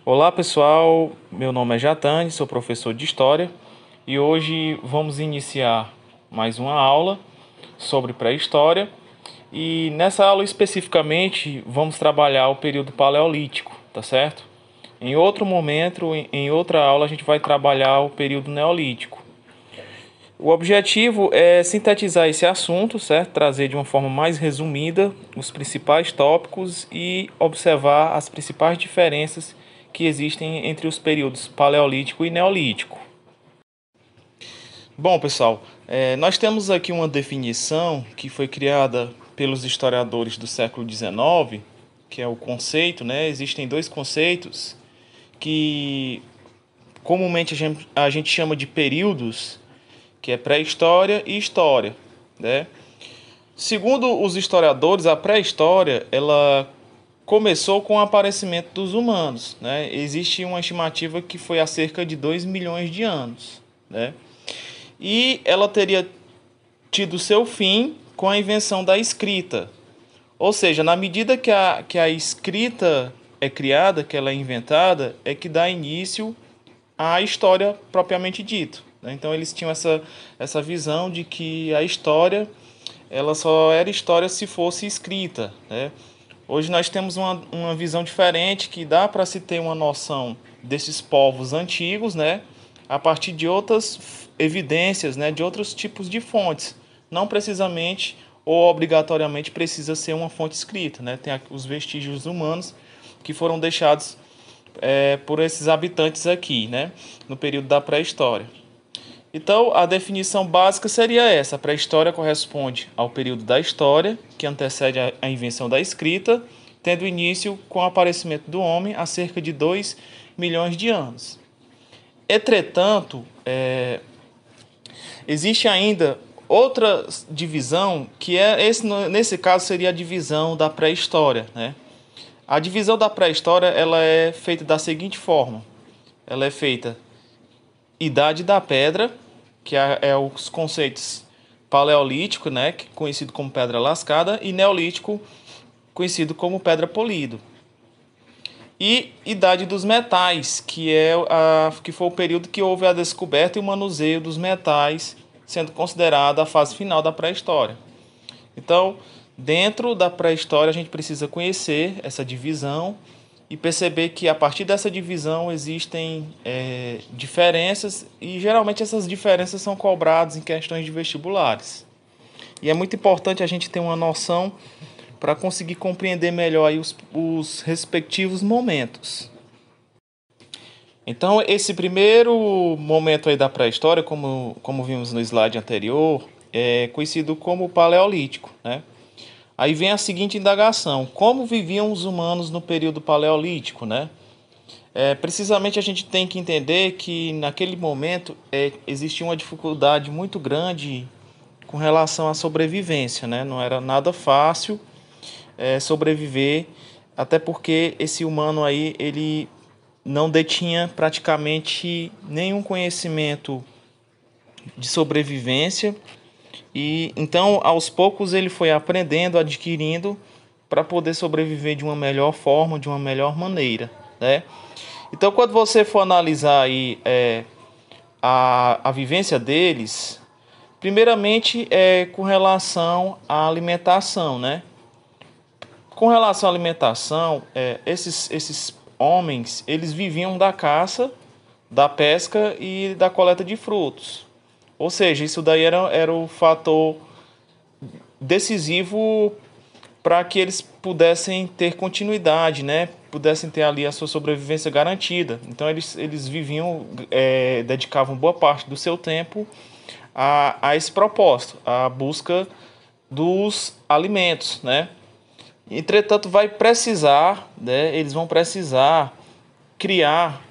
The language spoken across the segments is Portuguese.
Olá pessoal, meu nome é Jatane, sou professor de História e hoje vamos iniciar mais uma aula sobre pré-história e nessa aula especificamente vamos trabalhar o período paleolítico, tá certo? Em outro momento, em outra aula, a gente vai trabalhar o período neolítico. O objetivo é sintetizar esse assunto, certo? Trazer de uma forma mais resumida os principais tópicos e observar as principais diferenças que existem entre os períodos paleolítico e neolítico. Bom, pessoal, nós temos aqui uma definição que foi criada pelos historiadores do século XIX, que é o conceito, né? Existem dois conceitos que comumente a gente chama de períodos, que é pré-história e história, né? Segundo os historiadores, a pré-história ela começou com o aparecimento dos humanos, né? Existe uma estimativa que foi há cerca de 2 milhões de anos, né? E ela teria tido seu fim com a invenção da escrita. Ou seja, na medida que a escrita é criada, que ela é inventada, é que dá início à história propriamente dita, né? Então eles tinham essa visão de que a história ela só era história se fosse escrita, né? Hoje nós temos uma visão diferente que dá para se ter uma noção desses povos antigos, né? A partir de outras evidências, né? De outros tipos de fontes. Não precisamente ou obrigatoriamente precisa ser uma fonte escrita, né? Tem os vestígios humanos que foram deixados por esses habitantes aqui, né? No período da pré-história. Então, a definição básica seria essa: a pré-história corresponde ao período da história, que antecede a invenção da escrita, tendo início com o aparecimento do homem há cerca de 2 milhões de anos. Entretanto, existe ainda outra divisão, que nesse caso seria a divisão da pré-história, né? A divisão da pré-história ela é feita da seguinte forma: ela é feita Idade da Pedra, que é os conceitos paleolítico, né, conhecido como pedra lascada, e neolítico, conhecido como pedra polido. E Idade dos Metais, que foi o período que houve a descoberta e o manuseio dos metais, sendo considerada a fase final da pré-história. Então, dentro da pré-história, a gente precisa conhecer essa divisão e perceber que a partir dessa divisão existem diferenças e geralmente essas diferenças são cobradas em questões de vestibulares. E é muito importante a gente ter uma noção para conseguir compreender melhor aí os respectivos momentos. Então, esse primeiro momento aí da pré-história, como vimos no slide anterior, é conhecido como Paleolítico, né? Aí vem a seguinte indagação: como viviam os humanos no período paleolítico, né? Precisamente a gente tem que entender que naquele momento existia uma dificuldade muito grande com relação à sobrevivência, né? Não era nada fácil sobreviver, até porque esse humano aí ele não detinha praticamente nenhum conhecimento de sobrevivência. E então, aos poucos, ele foi aprendendo, adquirindo, para poder sobreviver de uma melhor forma, de uma melhor maneira, né? Então, quando você for analisar aí a vivência deles, primeiramente é com relação à alimentação, né? Com relação à alimentação, esses homens, eles viviam da caça, da pesca e da coleta de frutos. Ou seja, isso daí era o fator decisivo para que eles pudessem ter continuidade, né? Pudessem ter ali a sua sobrevivência garantida. Então eles viviam, dedicavam boa parte do seu tempo a esse propósito, a busca dos alimentos, né? Entretanto, eles vão precisar criar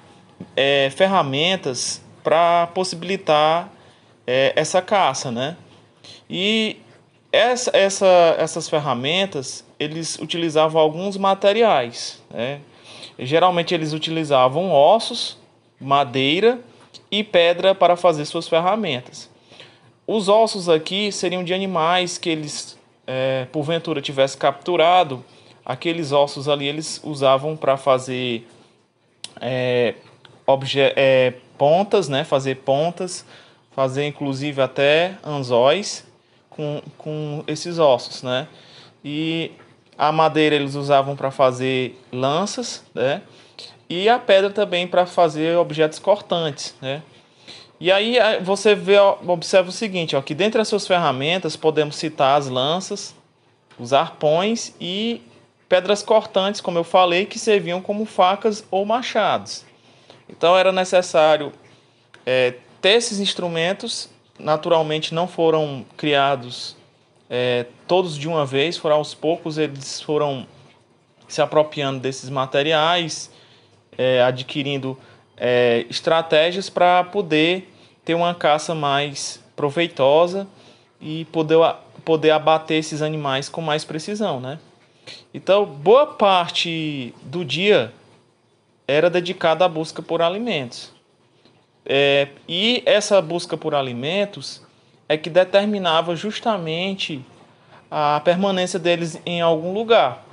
ferramentas para possibilitar essa caça, né? E essas ferramentas, eles utilizavam alguns materiais, né? Geralmente eles utilizavam ossos, madeira e pedra para fazer suas ferramentas. Os ossos aqui seriam de animais que eles, porventura, tivessem capturado. Aqueles ossos ali eles usavam para fazer pontas, né? Fazer pontas, fazer inclusive até anzóis com esses ossos, né? E a madeira eles usavam para fazer lanças, né? E a pedra também para fazer objetos cortantes, né? E aí você vê, observa o seguinte, ó, que dentre as suas ferramentas podemos citar as lanças, os arpões e pedras cortantes, como eu falei, que serviam como facas ou machados. Então era necessário ter esses instrumentos. Naturalmente não foram criados todos de uma vez, foram aos poucos, eles foram se apropriando desses materiais, adquirindo estratégias para poder ter uma caça mais proveitosa e poder abater esses animais com mais precisão, né? Então, boa parte do dia era dedicada à busca por alimentos. E essa busca por alimentos é que determinava justamente a permanência deles em algum lugar.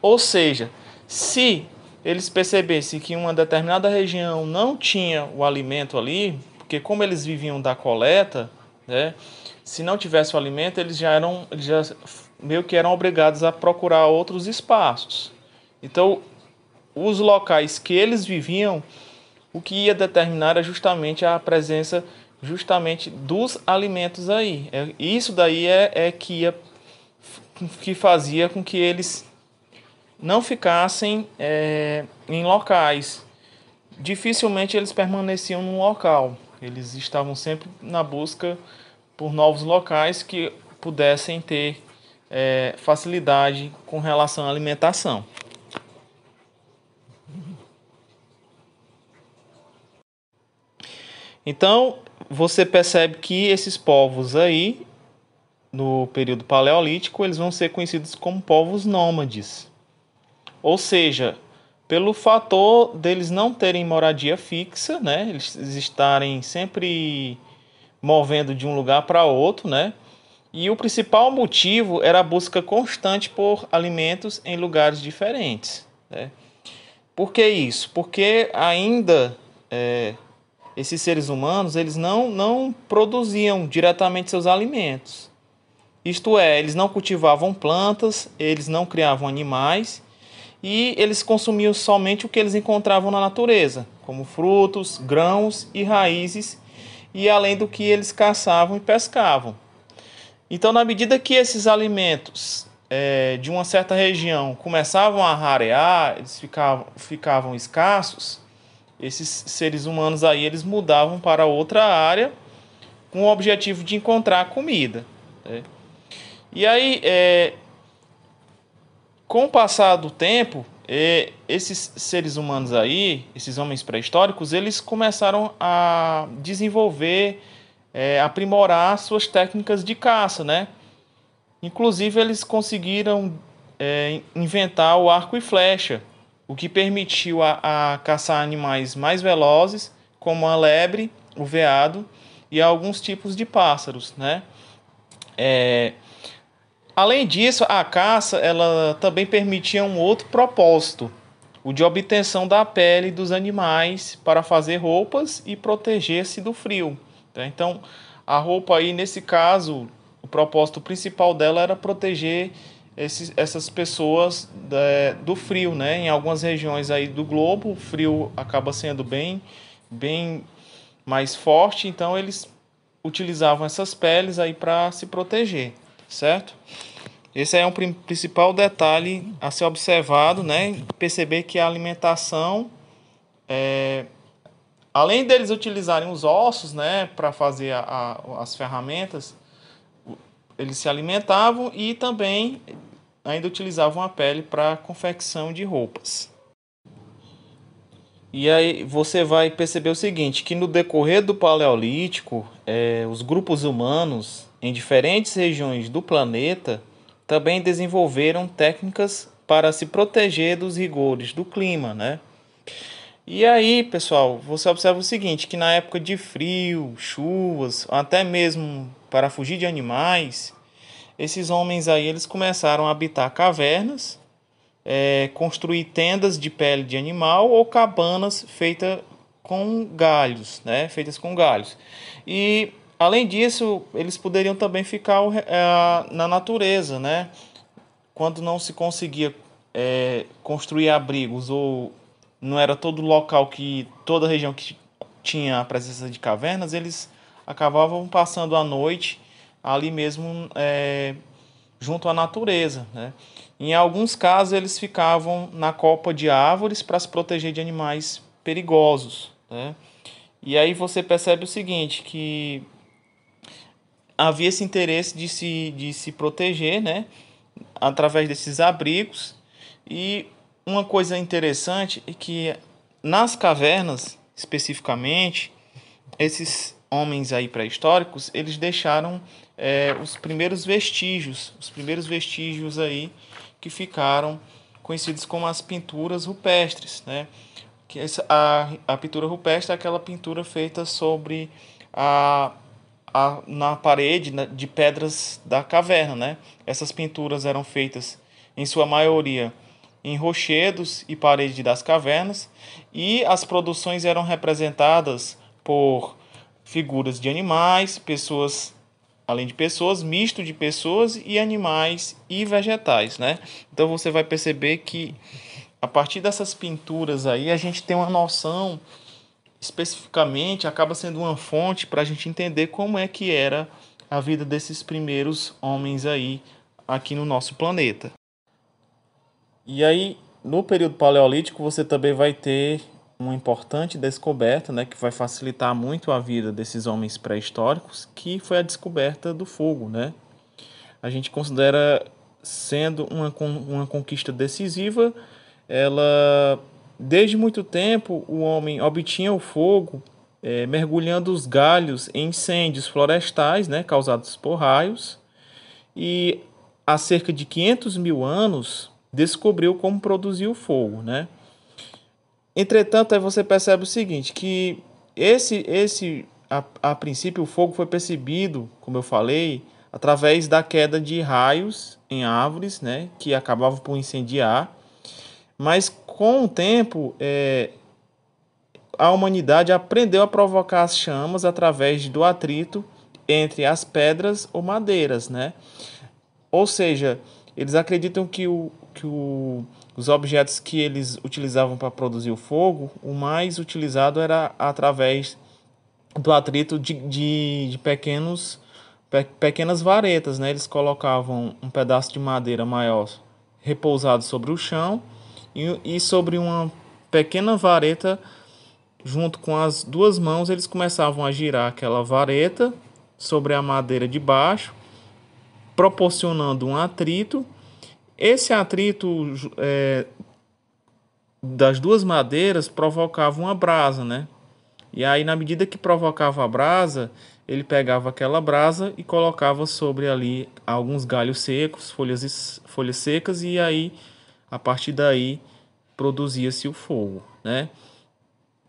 Ou seja, se eles percebessem que uma determinada região não tinha o alimento ali, porque como eles viviam da coleta, né, se não tivesse o alimento, eles já meio que eram obrigados a procurar outros espaços. Então, os locais que eles viviam, o que ia determinar era justamente a presença justamente dos alimentos aí. Isso daí que fazia com que eles não ficassem em locais. Dificilmente eles permaneciam num local. Eles estavam sempre na busca por novos locais que pudessem ter facilidade com relação à alimentação. Então, você percebe que esses povos aí, no período paleolítico, eles vão ser conhecidos como povos nômades. Ou seja, pelo fator deles não terem moradia fixa, né? Eles estarem sempre movendo de um lugar para outro, né? E o principal motivo era a busca constante por alimentos em lugares diferentes, né? Por que isso? Porque ainda esses seres humanos eles não produziam diretamente seus alimentos. Isto é, eles não cultivavam plantas, eles não criavam animais e eles consumiam somente o que eles encontravam na natureza, como frutos, grãos e raízes, e além do que eles caçavam e pescavam. Então, na medida que esses alimentos de uma certa região começavam a rarear, eles ficavam escassos, esses seres humanos aí eles mudavam para outra área com o objetivo de encontrar comida, né? E aí, com o passar do tempo, esses seres humanos aí, esses homens pré-históricos, eles começaram a desenvolver, aprimorar suas técnicas de caça, né? Inclusive, eles conseguiram inventar o arco e flecha, o que permitiu a caçar animais mais velozes, como a lebre, o veado e alguns tipos de pássaros, né? Além disso, a caça ela também permitia um outro propósito, o de obtenção da pele dos animais para fazer roupas e proteger-se do frio, tá? Então, a roupa aí, nesse caso, o propósito principal dela era proteger essas pessoas do frio, né? Em algumas regiões aí do globo, o frio acaba sendo bem mais forte, então eles utilizavam essas peles aí para se proteger, certo? Esse é um principal detalhe a ser observado, né? Perceber que a alimentação, além deles utilizarem os ossos, né, para fazer as ferramentas, eles se alimentavam e também ainda utilizavam a pele para confecção de roupas. E aí você vai perceber o seguinte, que no decorrer do Paleolítico, os grupos humanos em diferentes regiões do planeta também desenvolveram técnicas para se proteger dos rigores do clima, né? E aí, pessoal, você observa o seguinte, que na época de frio, chuvas, até mesmo para fugir de animais, esses homens aí eles começaram a habitar cavernas, construir tendas de pele de animal ou cabanas feitas com galhos. E além disso, eles poderiam também ficar na natureza, né? Quando não se conseguia construir abrigos ou não era todo local toda região que tinha a presença de cavernas, eles acabavam passando a noite ali mesmo junto à natureza, né? Em alguns casos eles ficavam na copa de árvores para se proteger de animais perigosos, né? E aí você percebe o seguinte, que havia esse interesse de se proteger, né, através desses abrigos. E uma coisa interessante é que nas cavernas, especificamente, esses homens aí pré-históricos, eles deixaram os primeiros vestígios aí que ficaram conhecidos como as pinturas rupestres, né? A pintura rupestre é aquela pintura feita sobre a, na parede de pedras da caverna, né? Essas pinturas eram feitas, em sua maioria, em rochedos e paredes das cavernas, e as produções eram representadas por figuras de animais, pessoas, além de pessoas, misto de pessoas e animais e vegetais, né? Então você vai perceber que a partir dessas pinturas aí a gente tem uma noção, especificamente, acaba sendo uma fonte para a gente entender como é que era a vida desses primeiros homens aí aqui no nosso planeta. E aí, no período paleolítico, você também vai ter uma importante descoberta, né, que vai facilitar muito a vida desses homens pré-históricos, que foi a descoberta do fogo, né? A gente considera sendo uma conquista decisiva. Ela, desde muito tempo, o homem obtinha o fogo mergulhando os galhos em incêndios florestais, né, causados por raios, e há cerca de 500 mil anos descobriu como produzir o fogo, né? Entretanto, aí você percebe o seguinte, que a princípio o fogo foi percebido, como eu falei, através da queda de raios em árvores, né, que acabavam por incendiar. Mas com o tempo, a humanidade aprendeu a provocar as chamas através do atrito entre as pedras ou madeiras, né? Ou seja, eles acreditam que os objetos que eles utilizavam para produzir o fogo, o mais utilizado era através do atrito de pequenas varetas, né? Eles colocavam um pedaço de madeira maior repousado sobre o chão e sobre uma pequena vareta, junto com as duas mãos, eles começavam a girar aquela vareta sobre a madeira de baixo, proporcionando um atrito. Esse atrito das duas madeiras provocava uma brasa, né? E aí, na medida que provocava a brasa, ele pegava aquela brasa e colocava sobre ali alguns galhos secos, folhas secas, e aí, a partir daí, produzia-se o fogo, né?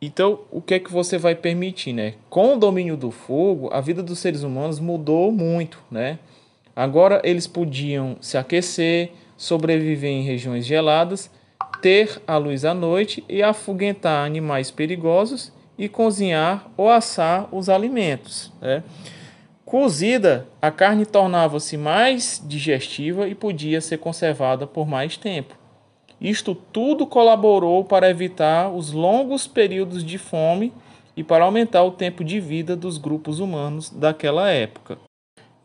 Então, o que é que você vai permitir, né? Com o domínio do fogo, a vida dos seres humanos mudou muito, né? Agora eles podiam se aquecer, sobreviver em regiões geladas, ter a luz à noite e afugentar animais perigosos e cozinhar ou assar os alimentos, né? Cozida, a carne tornava-se mais digestiva e podia ser conservada por mais tempo. Isto tudo colaborou para evitar os longos períodos de fome e para aumentar o tempo de vida dos grupos humanos daquela época.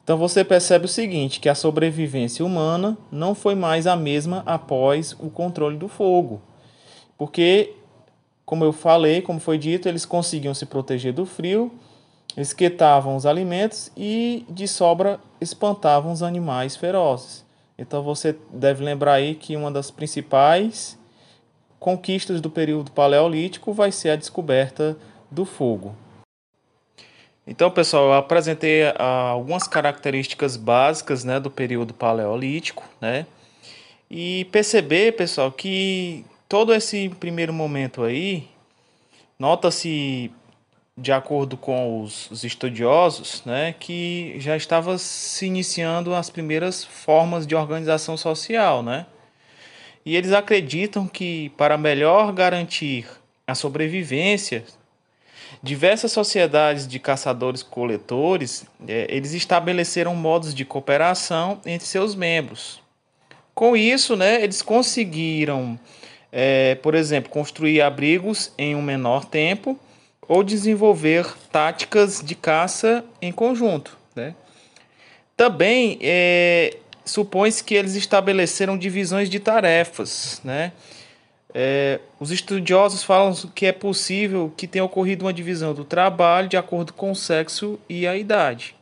Então você percebe o seguinte, que a sobrevivência humana não foi mais a mesma após o controle do fogo. Porque, como eu falei, como foi dito, eles conseguiam se proteger do frio, esquentavam os alimentos e, de sobra, espantavam os animais ferozes. Então você deve lembrar aí que uma das principais conquistas do período paleolítico vai ser a descoberta do fogo. Então, pessoal, eu apresentei algumas características básicas, né, do período paleolítico, né? E perceber, pessoal, que todo esse primeiro momento aí, nota-se, de acordo com os estudiosos, né, que já estava se iniciando as primeiras formas de organização social, né? E eles acreditam que, para melhor garantir a sobrevivência, diversas sociedades de caçadores-coletores, eles estabeleceram modos de cooperação entre seus membros. Com isso, né, eles conseguiram, por exemplo, construir abrigos em um menor tempo ou desenvolver táticas de caça em conjunto, né? Também supõe-se que eles estabeleceram divisões de tarefas, né? Os estudiosos falam que é possível que tenha ocorrido uma divisão do trabalho de acordo com o sexo e a idade.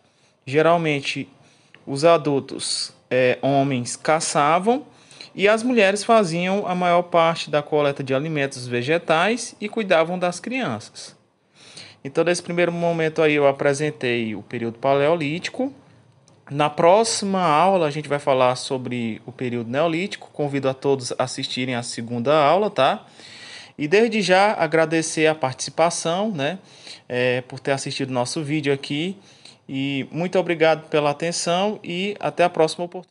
Geralmente, os adultos, homens, caçavam e as mulheres faziam a maior parte da coleta de alimentos vegetais e cuidavam das crianças. Então, nesse primeiro momento aí, eu apresentei o período paleolítico. Na próxima aula a gente vai falar sobre o período neolítico. Convido a todos a assistirem a segunda aula, tá? E desde já agradecer a participação, né? Por ter assistido nosso vídeo aqui. E muito obrigado pela atenção e até a próxima oportunidade.